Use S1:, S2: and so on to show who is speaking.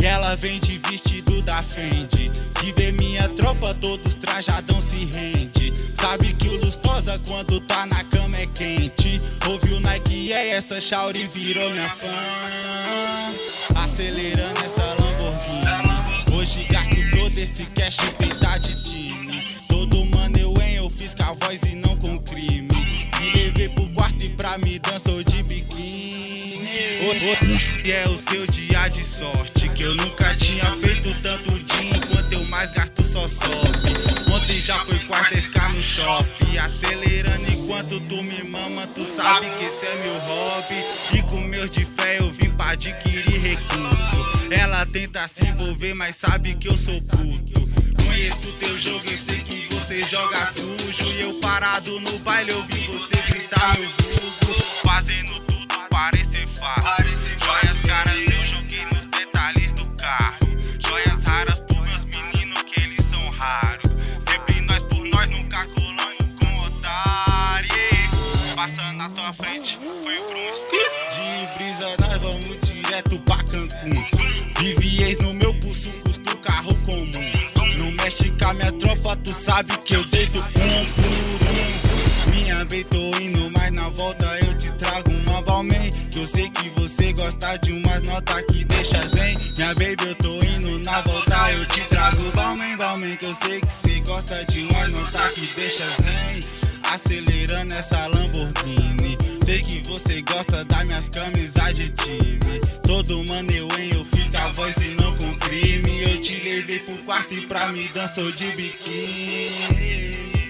S1: E ela vem de vestido da Fendi. Se vê minha tropa, todos trajadão se rende. Sabe que o Lustosa quando tá na cama é quente. Ouve o Nike, essa Shauri virou minha fã. Acelerando essa Lamborghini. Hoje gasto todo esse cash e peitar de time. Todo mano eu fiz com a voz e não com crime. Te levei pro quarto e pra me dançou de biquíni. Hoje é o seu dia de sorte, que eu nunca tinha feito tanto dia. Enquanto eu mais gasto só sobe. Ontem já foi quarta SK no shopping. Acelerando enquanto tu me mama, tu sabe que esse é meu hobby. E com meus de fé eu vim pra adquirir recurso. Ela tenta se envolver, mas sabe que eu sou puto. Conheço teu jogo, eu sei que você joga sujo. E eu parado no baile, eu vi você gritar meu vulgo. Fazendo tudo parecer fácil. Joias caras eu joguei nos detalhes do carro. Joias raras por meus meninos que eles são raros. Sempre nós por nós, nunca colamos com otário. Passando na tua frente, foi pro escuro. De brisa nós vamos direto pra Cancún. Vive ex no meu pulso, custo carro comum. Não mexe com a minha tropa, tu sabe que eu deito um por um. Minha bem, tô indo, mas na volta eu te trago uma Balmain. Que eu sei que você gosta de umas notas que deixa zen. Minha baby, eu tô indo, na volta eu te trago Balmain, Balmain. Que eu sei que você gosta de umas notas que deixa zen. Acelerando essa Lamborghini. Sei que você gosta das minhas camisas de time. Todo mano eu fiz com a voz e não com crime. Eu te levei pro quarto e pra me dançou de biquíni.